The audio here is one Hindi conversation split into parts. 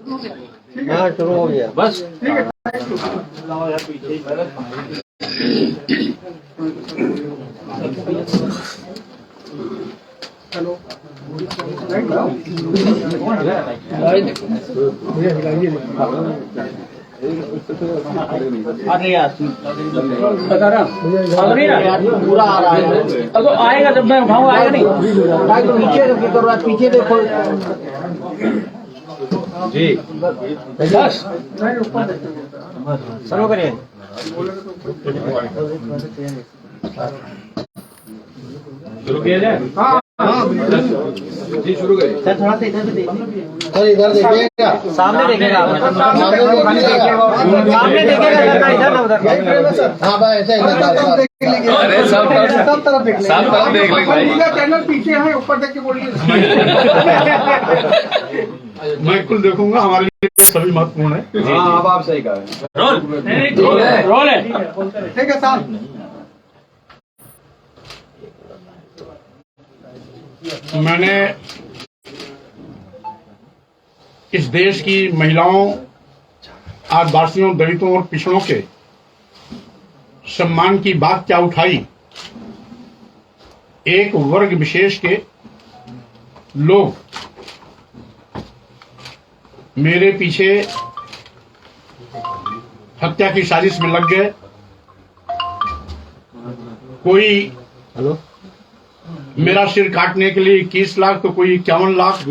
हाँ शुरू हो गया बस। हेलो पूरा आ रहा है। अब तो आएगा जब मैं उठाऊंगा, आएगा नहीं। तो पीछे करो, पीछे देखो जी बस शुरू करिए। शुरू किया जाए। जी शुरू करिए सर। थोड़ा सा इधर से देखिए सर, इधर देखिएगा, सामने देखिएगा, सामने देखिएगा, इधर ना उधर। हाँ भाई ऐसे अरे सब तरफ देख लेंगे। चैनल पीछे है, ऊपर देख के बोलिए। मैं कुल देखूंगा, हमारे लिए सभी महत्वपूर्ण है। हाँ अब आप सही कहा। रोल है। ठीक है साहब। मैंने इस देश की महिलाओं, आदिवासियों, दलितों और पिछड़ों के सम्मान की बात क्या उठाई। एक वर्ग विशेष के लोग मेरे पीछे हत्या की साजिश में लग गए। कोई हेलो मेरा सिर काटने के लिए 21 लाख तो कोई 51 लाख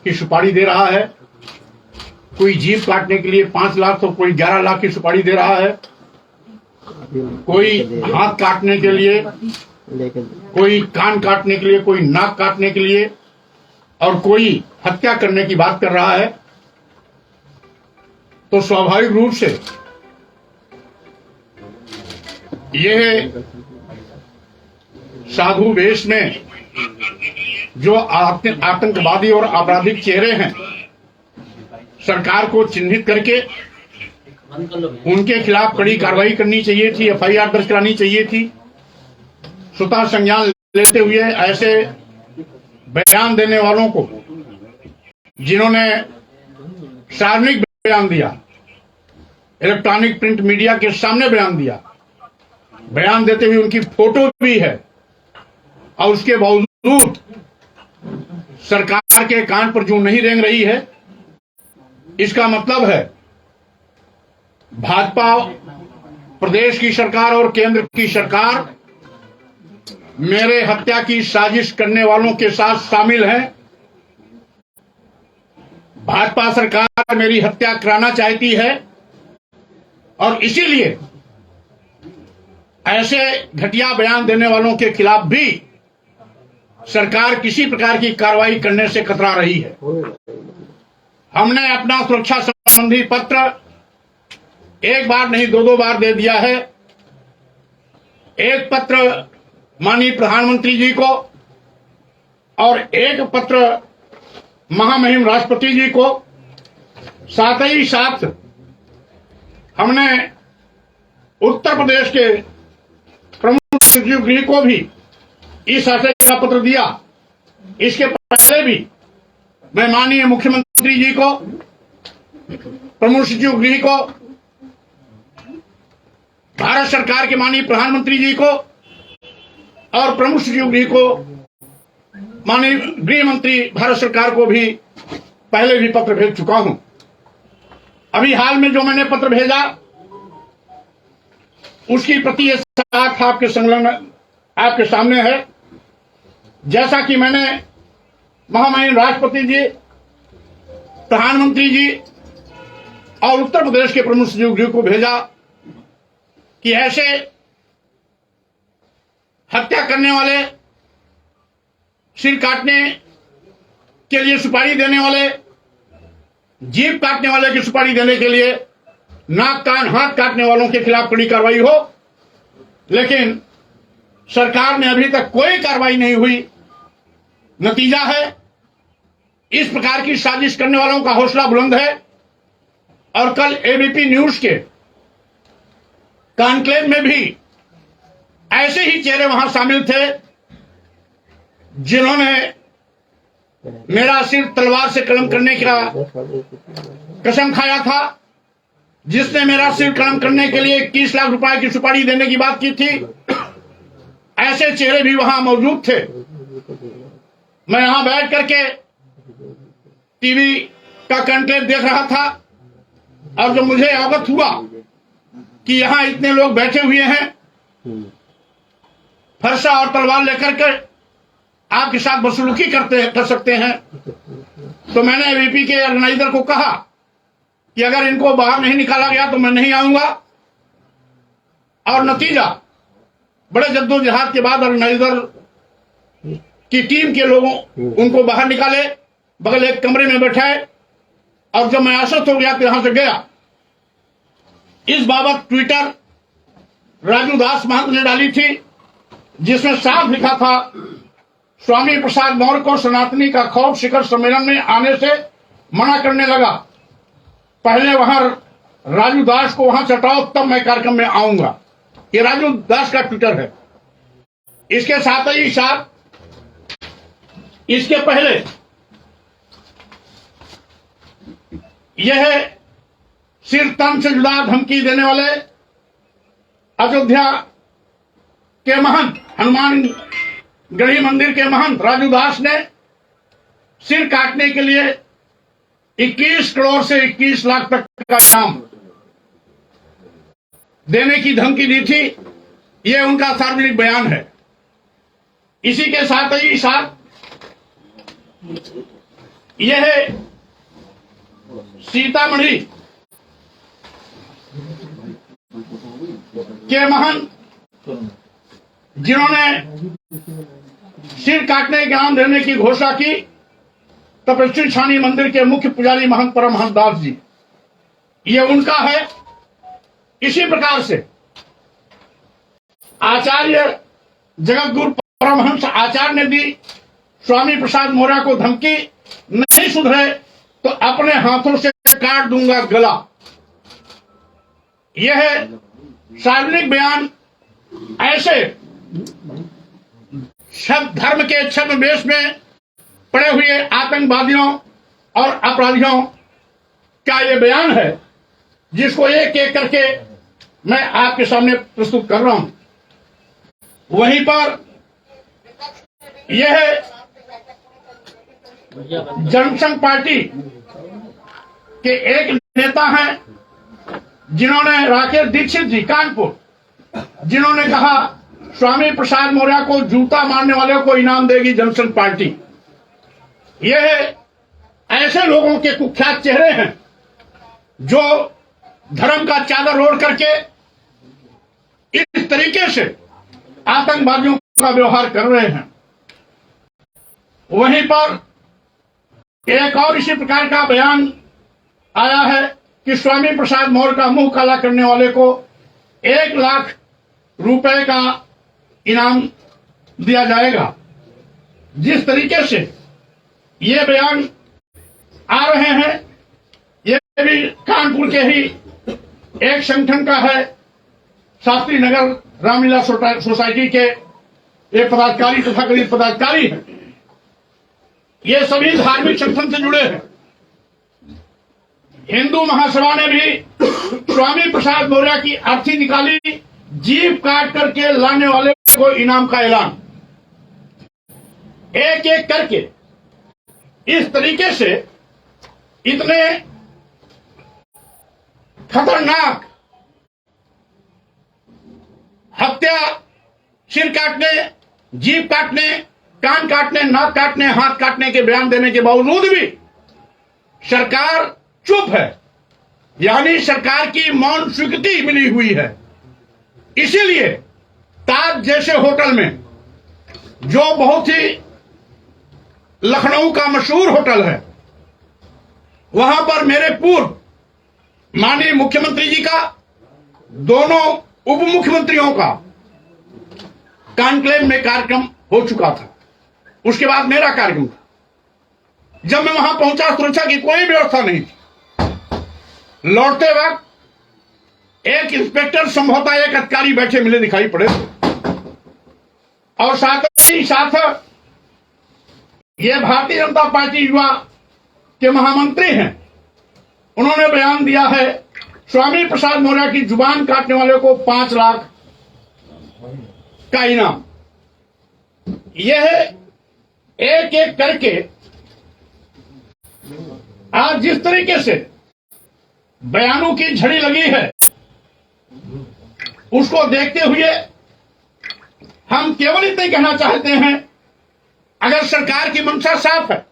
की सुपारी दे रहा है। कोई जीभ काटने के लिए 5 लाख तो कोई 11 लाख की सुपारी दे रहा है। कोई हाथ काटने के लिए, कोई कान काटने के लिए, कोई नाक काटने के लिए, और कोई हत्या करने की बात कर रहा है। तो स्वाभाविक रूप से यह साधु वेश में जो आतंकवादी और आपराधिक चेहरे हैं, सरकार को चिन्हित करके उनके खिलाफ कड़ी कार्रवाई करनी चाहिए थी, एफआईआर दर्ज करानी चाहिए थी। स्वतः संज्ञान लेते हुए ऐसे बयान देने वालों को, जिन्होंने सार्वजनिक बयान दिया, इलेक्ट्रॉनिक प्रिंट मीडिया के सामने बयान दिया, बयान देते हुए उनकी फोटो भी है, और उसके बावजूद सरकार के कान पर जूं नहीं रेंग रही है, इसका मतलब है भाजपा प्रदेश की सरकार और केंद्र की सरकार मेरे हत्या की साजिश करने वालों के साथ शामिल है। भाजपा सरकार मेरी हत्या कराना चाहती है, और इसीलिए ऐसे घटिया बयान देने वालों के खिलाफ भी सरकार किसी प्रकार की कार्रवाई करने से कतरा रही है। हमने अपना सुरक्षा संबंधी पत्र एक बार नहीं 2-2 बार दे दिया है। एक पत्र माननीय प्रधानमंत्री जी को और एक पत्र महामहिम राष्ट्रपति जी को। साथ ही साथ हमने उत्तर प्रदेश के प्रमुख सचिव गृह को भी इस आशय का पत्र दिया। इसके पहले भी मैं माननीय मुख्यमंत्री जी को, प्रमुख सचिव गृह को, भारत सरकार के माननीय प्रधानमंत्री जी को और प्रमुख सचिव गृह को, माननीय गृह मंत्री भारत सरकार को भी पहले भी पत्र भेज चुका हूं। अभी हाल में जो मैंने पत्र भेजा उसकी प्रति साथ आपके संलग्न आपके सामने है। जैसा कि मैंने महामहिम राष्ट्रपति जी, प्रधानमंत्री जी और उत्तर प्रदेश के प्रमुख सचिव गृह को भेजा कि ऐसे हत्या करने वाले, सिर काटने के लिए सुपारी देने वाले, जीभ काटने वाले की सुपारी देने के लिए, नाक कान हाथ काटने वालों के खिलाफ कड़ी कार्रवाई हो। लेकिन सरकार में अभी तक कोई कार्रवाई नहीं हुई। नतीजा है इस प्रकार की साजिश करने वालों का हौसला बुलंद है। और कल एबीपी न्यूज के कॉन्क्लेव में भी ऐसे ही चेहरे वहां शामिल थे जिन्होंने मेरा सिर तलवार से कलम करने का कसम खाया था, जिसने मेरा सिर कलम करने के लिए 21 लाख रुपए की सुपारी देने की बात की थी। ऐसे चेहरे भी वहां मौजूद थे। मैं यहां बैठ करके टीवी का कंटेंट देख रहा था और जब मुझे अवगत हुआ कि यहां इतने लोग बैठे हुए हैं फरसा और तलवार लेकर के आपके साथ बदसलूकी कर सकते हैं, तो मैंने वीपी के ऑर्गेनाइजर को कहा कि अगर इनको बाहर नहीं निकाला गया तो मैं नहीं आऊंगा। और नतीजा बड़े जद्दोजहद के बाद ऑर्गेनाइजर की टीम के लोगों उनको बाहर निकाले, बगल एक कमरे में बैठाए और जब मैं आश्वस्त हो गया तो यहां से गया। इस बाबत ट्विटर राजू दास महंत ने डाली थी, जिसमें साफ लिखा था स्वामी प्रसाद मौर्य को सनातनी का खौफ शिखर सम्मेलन में आने से मना करने लगा। पहले वहां राजू दास को वहां चटाओ तब मैं कार्यक्रम में आऊंगा। ये राजू दास का ट्विटर है। इसके साथ ही साथ इसके पहले यह सिर तन से जुड़ा धमकी देने वाले अयोध्या के महंत हनुमान गढ़ी मंदिर के महंत राजू दास ने सिर काटने के लिए 21 करोड़ से 21 लाख तक का इनाम देने की धमकी दी थी। यह उनका सार्वजनिक बयान है। इसी के साथ ही साथ यह सीतामढ़ी के महंत जिन्होंने सिर काटने के इनाम देने की घोषणा की, तपस्वी छानी मंदिर के मुख्य पुजारी महंत परमहंस दास जी, ये उनका है। इसी प्रकार से आचार्य जगतगुरु परमहंस आचार्य ने भी स्वामी प्रसाद मौर्य को धमकी, नहीं सुधरे तो अपने हाथों से काट दूंगा गला। यह सार्वजनिक बयान ऐसे धर्म के छद्मवेश में पड़े हुए आतंकवादियों और अपराधियों का यह बयान है, जिसको एक एक करके मैं आपके सामने प्रस्तुत कर रहा हूं। वहीं पर यह जनसंघ पार्टी के एक नेता हैं, जिन्होंने राकेश दीक्षित जी कानपुर, जिन्होंने कहा स्वामी प्रसाद मौर्य को जूता मारने वाले को इनाम देगी जनसंघ पार्टी। यह ऐसे लोगों के कुख्यात चेहरे हैं जो धर्म का चादर ओढ़ करके इस तरीके से आतंकवादियों का व्यवहार कर रहे हैं। वहीं पर एक और इसी प्रकार का बयान आया है कि स्वामी प्रसाद मौर्य का मुंह काला करने वाले को 1 लाख रुपए का इनाम दिया जाएगा। जिस तरीके से ये बयान आ रहे हैं, ये भी कानपुर के ही एक संगठन का है, शास्त्री नगर रामलीला सोसाइटी के एक पदाधिकारी तथा गरीब पदाधिकारी है। ये सभी धार्मिक संगठन से जुड़े हैं। हिंदू महासभा ने भी स्वामी प्रसाद मौर्य की अर्थी निकाली, जीभ काट करके लाने वाले को इनाम का ऐलान। एक एक करके इस तरीके से इतने खतरनाक हत्या, सिर काटने, जीभ काटने, कान काटने, नाक काटने, हाथ काटने के बयान देने के बावजूद भी सरकार चुप है, यानी सरकार की मौन स्वीकृति मिली हुई है। इसीलिए ताज जैसे होटल में, जो बहुत ही लखनऊ का मशहूर होटल है, वहां पर मेरे पूर्व माननीय मुख्यमंत्री जी का, दोनों उप मुख्यमंत्रियों का कॉन्क्लेव में कार्यक्रम हो चुका था। उसके बाद मेरा कार्यक्रम था। जब मैं वहां पहुंचा, सुरक्षा की कोई व्यवस्था नहीं थी। लौटते वक्त एक इंस्पेक्टर, संभवतः एक अधिकारी बैठे मिले दिखाई पड़े और साथ ही साथ ये भारतीय जनता पार्टी युवा के महामंत्री हैं, उन्होंने बयान दिया है स्वामी प्रसाद मौर्य की जुबान काटने वाले को 5 लाख का इनाम। यह एक एक करके आज जिस तरीके से बयानों की झड़ी लगी है, उसको देखते हुए हम केवल इतना ही कहना चाहते हैं, अगर सरकार की मंशा साफ है,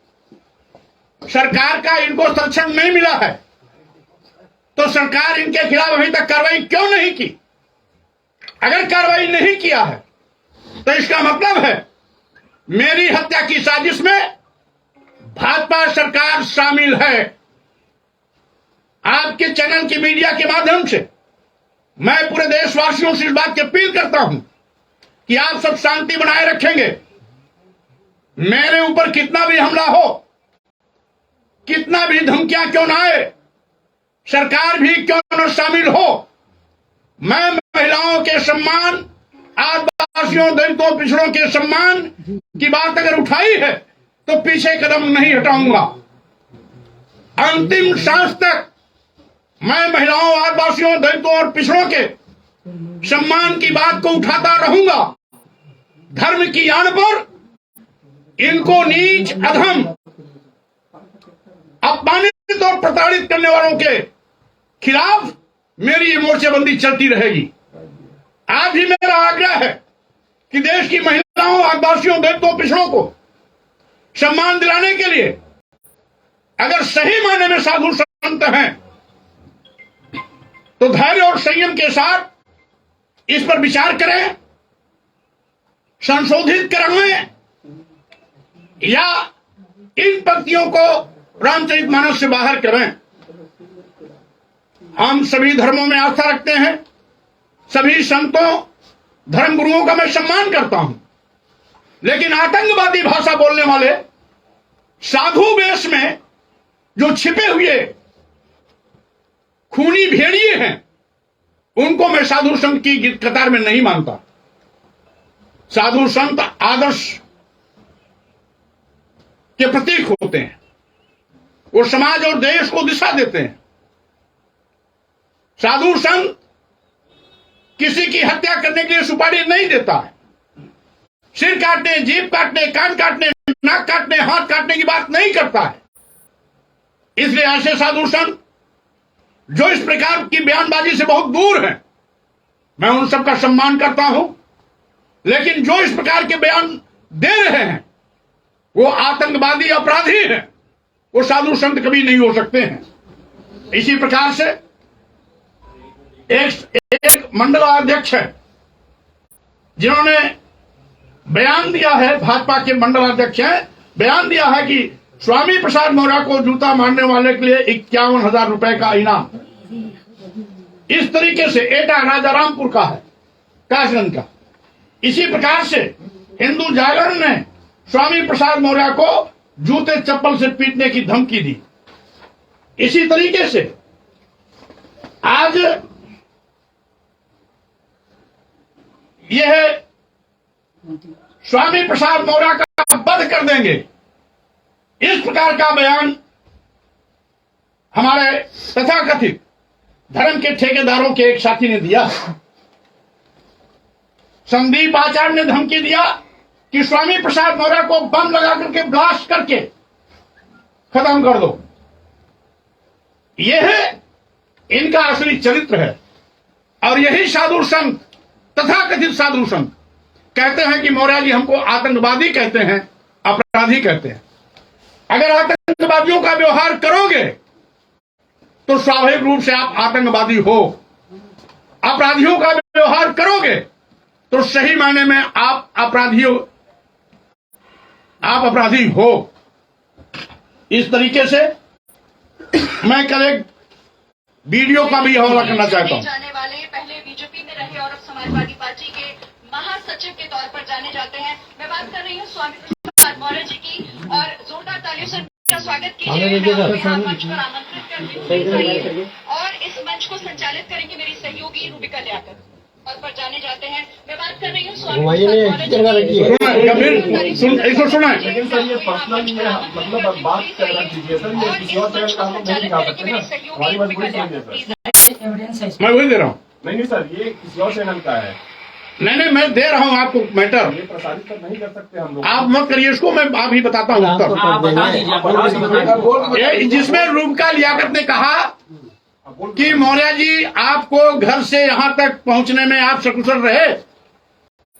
सरकार का इनको संरक्षण नहीं मिला है, तो सरकार इनके खिलाफ अभी तक कार्रवाई क्यों नहीं की? अगर कार्रवाई नहीं किया है तो इसका मतलब है मेरी हत्या की साजिश में भाजपा सरकार शामिल है। आपके चैनल की मीडिया के माध्यम से मैं पूरे देशवासियों से इस बात की अपील करता हूं कि आप सब शांति बनाए रखेंगे। मेरे ऊपर कितना भी हमला हो, कितना भी धमकियां क्यों ना आए, सरकार भी क्यों न शामिल हो, मैं महिलाओं के सम्मान, आदिवासियों, दलितों, पिछड़ों के सम्मान की बात अगर उठाई है तो पीछे कदम नहीं हटाऊंगा। अंतिम सांस तक मैं महिलाओं, आदिवासियों, दलितों और पिछड़ों के सम्मान की बात को उठाता रहूंगा। धर्म की आड़ पर इनको नीच, अधम, अपमानित और प्रताड़ित करने वालों के खिलाफ मेरी ये मोर्चेबंदी चलती रहेगी। आज भी मेरा आग्रह है कि देश की महिलाओं, आदिवासियों, दलितों, पिछड़ों को सम्मान दिलाने के लिए अगर सही मायने में साधु संत हैं तो धैर्य और संयम के साथ इस पर विचार करें, संशोधित कराएं या इन पंक्तियों को रामचरितमानस से बाहर करें। हम सभी धर्मों में आस्था रखते हैं, सभी संतों, धर्मगुरुओं का मैं सम्मान करता हूं, लेकिन आतंकवादी भाषा बोलने वाले साधु वेश में जो छिपे हुए खूनी भेड़िए हैं, उनको मैं साधु संत की कतार में नहीं मानता। साधु संत आदर्श के प्रतीक होते हैं, वो समाज और देश को दिशा देते हैं। साधु संत किसी की हत्या करने के लिए सुपारी नहीं देता है। सिर काटने, जीभ काटने, कान काटने, नाक काटने, हाथ काटने की बात नहीं करता है। इसलिए ऐसे साधु संत जो इस प्रकार की बयानबाजी से बहुत दूर हैं, मैं उन सबका सम्मान करता हूं, लेकिन जो इस प्रकार के बयान दे रहे हैं वो आतंकवादी, अपराधी हैं, वो साधु संत कभी नहीं हो सकते हैं। इसी प्रकार से एक मंडलाध्यक्ष है जिन्होंने बयान दिया है, भाजपा के मंडलाध्यक्ष हैं, बयान दिया है कि स्वामी प्रसाद मौर्य को जूता मारने वाले के लिए 51,000 रुपए का इनाम। इस तरीके से एटा राजारामपुर का है, कासगंज का। इसी प्रकार से हिंदू जागरण ने स्वामी प्रसाद मौर्य को जूते चप्पल से पीटने की धमकी दी। इसी तरीके से आज यह स्वामी प्रसाद मौर्य का वध कर देंगे, इस प्रकार का बयान हमारे तथाकथित धर्म के ठेकेदारों के एक साथी ने दिया। संदीप आचार्य ने धमकी दिया कि स्वामी प्रसाद मौर्य को बम लगा करके ब्लास्ट करके खत्म कर दो। यह इनका असली चरित्र है। और यही साधु संत, तथाकथित साधु संत कहते हैं कि मौर्य जी हमको आतंकवादी कहते हैं, अपराधी कहते हैं। अगर आतंकवादियों का व्यवहार करोगे तो स्वाभाविक रूप से आप आतंकवादी हो। अपराधियों का व्यवहार करोगे तो सही मायने में आप अपराधी हो। इस तरीके से मैं कल एक वीडियो का भी हवाला करना चाहता हूं। जाने वाले पहले बीजेपी में रहे और अब समाजवादी पार्टी के महासचिव के तौर पर जाने जाते हैं। मैं बात कर रही हूं स्वामी प्रसाद मौर्य जी की, और जोरदार तालियों से उनका स्वागत कीजिए। मंच पर आमंत्रित करती हूं और इस मंच को संचालित करेंगे मेरी सहयोगी रूबिका लियाकत। तौर पर जाने जाते हैं। मैं बात कर रही हूँ स्वामी घुमाइए नहीं, प्रसाद किधर का रखिए? कबीर सुन, इसको सुना है। लेकिन सर ये पर्सनल मतलब अब बात करना कीजिए सर, ये किसी और चैनल का हम लोग नहीं दिखा सकते ना, हमारी मजबूरी समझिए सर। मैं वही दे रहा हूँ। नहीं सर, ये किसी और चैनल का है, नहीं मैं दे रहा हूँ आपको मैटर। ये प्रसारित तो नहीं कर सकते हम लोग। आप मत करिए इसको, मैं आप ही बताता हूँ उत्तर। ये जिसमें रूबका लियाकत ने कहा कि मौर्य जी आपको घर से यहां तक पहुंचने में आप सकुशल रहे,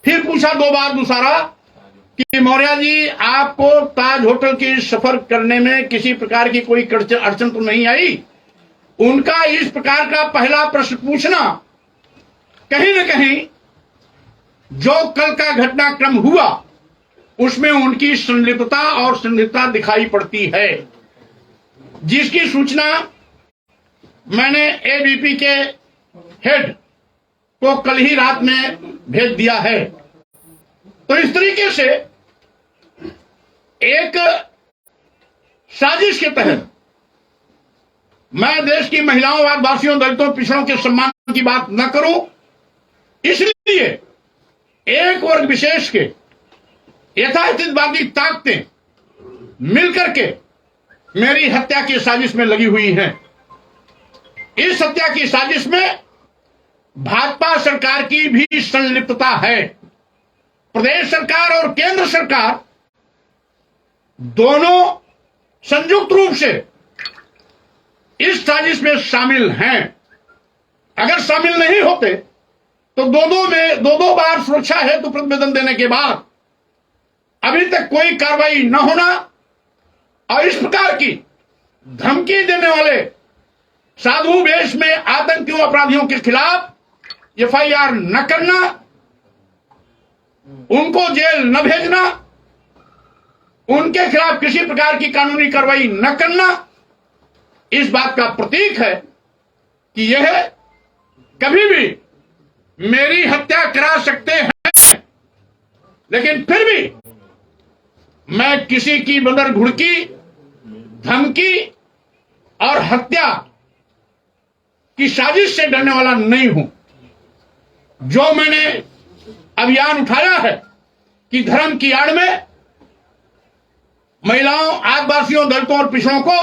फिर पूछा दो बार दूसरा कि मौर्य जी आपको ताज होटल की सफर करने में किसी प्रकार की कोई अड़चन तो नहीं आई। उनका इस प्रकार का पहला प्रश्न पूछना कहीं न कहीं जो कल का घटनाक्रम हुआ उसमें उनकी संलिप्तता और संदिग्धता दिखाई पड़ती है, जिसकी सूचना मैंने एबीपी के हेड को कल ही रात में भेज दिया है। तो इस तरीके से एक साजिश के तहत मैं देश की महिलाओं, आदिवासियों, दलितों, पिछड़ों के सम्मान की बात न करूं, इसलिए एक वर्ग विशेष के यथास्थितिवादी ताकतें मिलकर के मेरी हत्या की साजिश में लगी हुई हैं। इस हत्या की साजिश में भाजपा सरकार की भी संलिप्तता है। प्रदेश सरकार और केंद्र सरकार दोनों संयुक्त रूप से इस साजिश में शामिल हैं। अगर शामिल नहीं होते तो दो बार सुरक्षा हेतु प्रतिवेदन देने के बाद अभी तक कोई कार्रवाई न होना और इस प्रकार की धमकी देने वाले साधु वेश में आतंकियों, अपराधियों के खिलाफ एफआईआर न करना, उनको जेल न भेजना, उनके खिलाफ किसी प्रकार की कानूनी कार्रवाई न करना, इस बात का प्रतीक है कि यह कभी भी मेरी हत्या करा सकते हैं। लेकिन फिर भी मैं किसी की बदर घुड़की, धमकी और हत्या की साजिश से डरने वाला नहीं हूं। जो मैंने अभियान उठाया है कि धर्म की आड़ में महिलाओं, आदिवासियों, दलितों और पिछड़ों को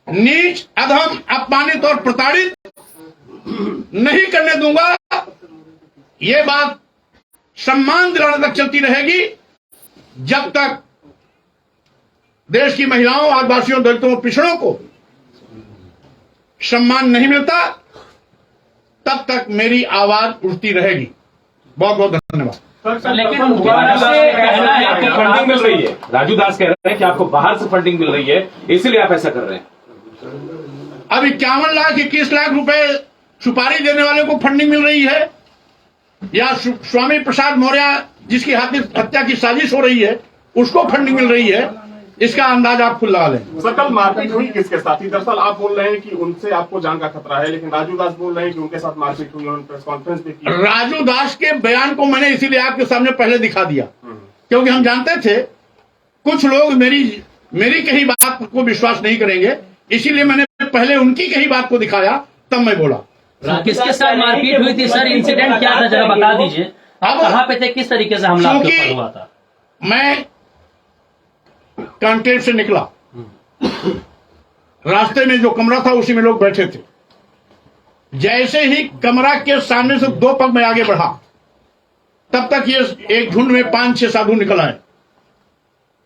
नीच, अधम, अपमानित और प्रताड़ित नहीं करने दूंगा, ये बात सम्मान दिलाने तक चलती रहेगी जब तक देश की महिलाओं, आदिवासियों, दलितों और पिछड़ों को सम्मान नहीं मिलता, तब तक मेरी आवाज उठती रहेगी। बहुत बहुत धन्यवाद। सर, लेकिन कहना है आपको फंडिंग मिल रही है। राजू दास कह रहे हैं कि आपको बाहर से फंडिंग मिल रही है, इसीलिए आप ऐसा कर रहे हैं। अब 51 लाख 21 लाख रुपए सुपारी देने वाले को फंडिंग मिल रही है या स्वामी प्रसाद मौर्य जिसकी हत्या की साजिश हो रही है उसको फंडिंग मिल रही है, इसका अंदाज आप खुद लगा लें। सर, कल मारपीट हुई किसके साथ? दरअसल आप बोल रहे हैं कि उनसे आपको जान का खतरा है, लेकिन राजू दास बोल रहे हैं कि उनके साथ मारपीट हुई, उन्होंने प्रेस कॉन्फ्रेंस भी की। राजू दास के बयान को मैंने इसीलिए आपके सामने पहले दिखा दिया क्योंकि हम जानते थे कुछ लोग मेरी कही बात को विश्वास नहीं करेंगे, इसीलिए मैंने पहले उनकी कही बात को दिखाया, तब मैं बोला। किसके साथ मारपीट हुई थी सर? इंसिडेंट क्या था, जरा बता दीजिए। आप कहाँ पे थे, किस तरीके से हमला आपके ऊपर हुआ था? मैं कॉन्क्लेव से निकला, रास्ते में जो कमरा था उसी में लोग बैठे थे। जैसे ही कमरा के सामने से 2 पग में आगे बढ़ा, तब तक ये एक झुंड में 5-6 साधु निकल आए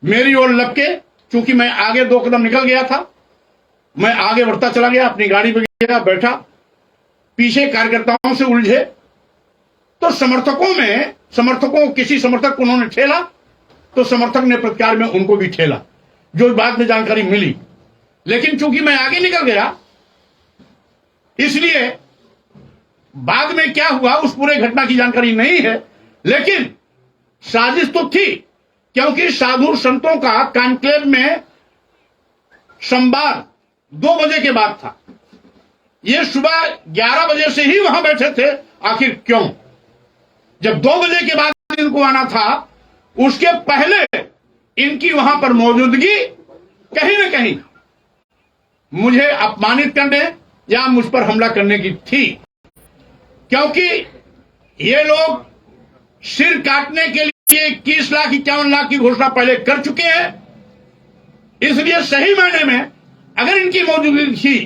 मेरी ओर लपके। चूंकि मैं आगे 2 कदम निकल गया था, मैं आगे बढ़ता चला गया, अपनी गाड़ी पे गया, बैठा, पीछे कार्यकर्ताओं से उलझे तो समर्थकों किसी समर्थक को उन्होंने ठेला तो समर्थक ने प्रतिकार में उनको भी ठेला, जो बाद में जानकारी मिली। लेकिन चूंकि मैं आगे निकल गया, इसलिए बाद में क्या हुआ उस पूरे घटना की जानकारी नहीं है, लेकिन साजिश तो थी क्योंकि साधु संतों का कॉन्क्लेव में सोमवार 2 बजे के बाद था। ये सुबह 11 बजे से ही वहां बैठे थे। आखिर क्यों? जब 2 बजे के बाद इनको आना था, उसके पहले इनकी वहां पर मौजूदगी कहीं न कहीं मुझे अपमानित करने या मुझ पर हमला करने की थी, क्योंकि ये लोग सिर काटने के लिए 21,51,00,000 की घोषणा पहले कर चुके हैं। इसलिए सही मायने में अगर इनकी मौजूदगी थी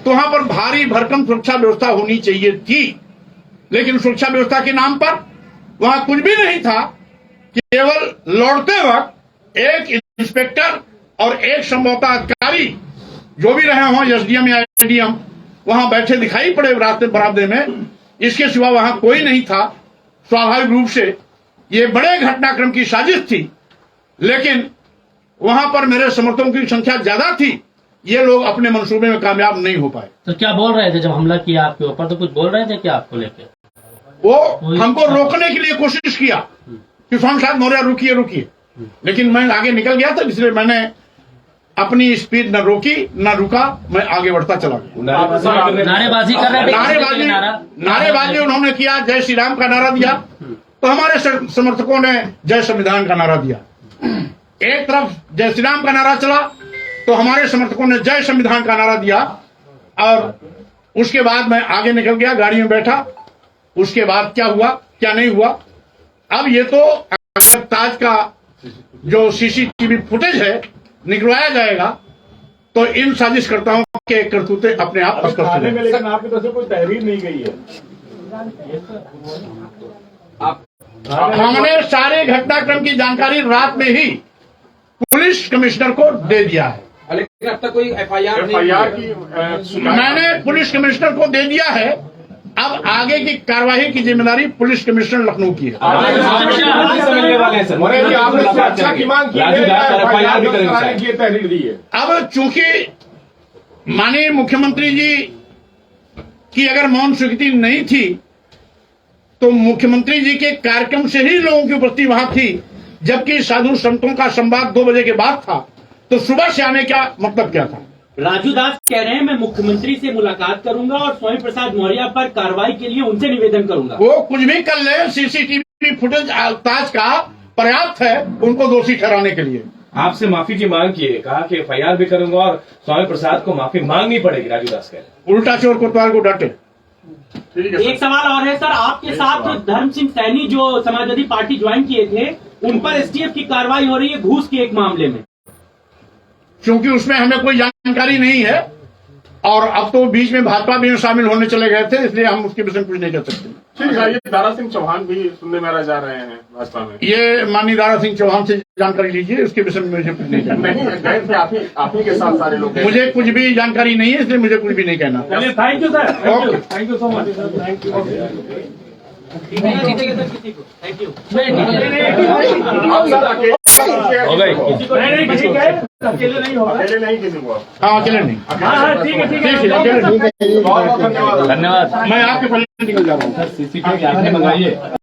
तो वहां पर भारी भरकम सुरक्षा व्यवस्था होनी चाहिए थी, लेकिन सुरक्षा व्यवस्था के नाम पर वहां कुछ भी नहीं था। केवल लौटते वक्त एक इंस्पेक्टर और एक संभवतः अधिकारी जो भी रहे हों, एसडीएम या एडीएम, वहां बैठे दिखाई पड़े रास्ते बरामदे में। इसके सिवा वहां कोई नहीं था। स्वाभाविक रूप से ये बड़े घटनाक्रम की साजिश थी, लेकिन वहां पर मेरे समर्थकों की संख्या ज्यादा थी। ये लोग अपने मंसूबे में कामयाब नहीं हो पाए। तो क्या बोल रहे थे जब हमला किया आपके ऊपर, तो कुछ बोल रहे थे क्या आपको लेके? वो हमको रोकने के लिए कोशिश किया कि स्वामी प्रसाद मौर्य रुकिए, लेकिन मैं आगे निकल गया था, इसलिए मैंने अपनी स्पीड न रोकी न रुका, मैं आगे बढ़ता चला गया। नारेबाजी कर रहे थे? नारेबाजी उन्होंने किया, जय श्री राम का नारा दिया, तो हमारे समर्थकों ने जय संविधान का नारा दिया। एक तरफ जय श्री राम का नारा चला तो हमारे समर्थकों ने जय संविधान का नारा दिया, और उसके बाद मैं आगे निकल गया, गाड़ी में बैठा। उसके बाद क्या हुआ क्या नहीं हुआ, अब ये तो ताज का जो सीसीटीवी फुटेज है निकलवाया जाएगा, तो इन साजिशकर्ताओं के करतूते अपने आप स्पष्ट हो जाएंगे। लेकिन आपकी तरफ से कोई तहरीर नहीं गई है। हमने सारे घटनाक्रम की जानकारी रात में ही पुलिस कमिश्नर को दे दिया है। लेकिन अब तक कोई एफआईआर की मैंने पुलिस कमिश्नर को दे दिया है। अब आगे की कार्रवाई की जिम्मेदारी पुलिस कमिश्नर लखनऊ की है। मिलने वाले हैं सर। आपने सुरक्षा की मांग की है, एफआईआर भी करेंगे। तहरीर दी है। अब चूंकि माननीय मुख्यमंत्री जी की अगर मौन स्वीकृति नहीं थी, तो मुख्यमंत्री जी के कार्यक्रम से ही लोगों की उपस्थिति वहां थी, जबकि साधु संतों का संवाद 2 बजे के बाद था, तो सुबह से आने का मतलब क्या था? राजू दास कह रहे हैं मैं मुख्यमंत्री से मुलाकात करूंगा और स्वामी प्रसाद मौर्य पर कार्रवाई के लिए उनसे निवेदन करूंगा। वो कुछ भी कर ले, सीसीटीवी फुटेज ताज का पर्याप्त है उनको दोषी ठहराने के लिए। आपसे माफी की मांग की है, कहा कि एफआईआर भी करूंगा और स्वामी प्रसाद को माफी मांगनी पड़ेगी। राजू दास कह रहे हैं उल्टा चोर कोतवाल को डांटे। एक सवाल और है सर, आपके साथ धर्म सिंह सैनी जो समाजवादी पार्टी ज्वाइन किए थे, उन पर एसटीएफ की कार्रवाई हो रही है घूस के एक मामले में। क्योंकि उसमें हमें कोई जानकारी नहीं है, और अब तो बीच में भाजपा भी शामिल होने चले गए थे, इसलिए हम उसके विषय में कुछ नहीं कर सकते। ठीक है, ये दारा सिंह चौहान भी सुनने में जा रहे हैं भाजपा में। ये माननीय दारा सिंह चौहान से जानकारी लीजिए, उसके विषय में मुझे कुछ नहीं कहना। नहीं, गए थे आप ही के साथ सारे लोग। मुझे कुछ भी जानकारी नहीं है, इसलिए मुझे कुछ भी नहीं कहना। Thank you sir, thank you so much, thank you. हो गई। अकेले नहीं होगा। अकेले नहीं किसी को। हाँ, अकेले नहीं। ठीक है अकेले नहीं। बहुत बहुत धन्यवाद। धन्यवाद। मैं आपके पहले निकल जा रहा हूँ। सीसीटीवी मंगाइए।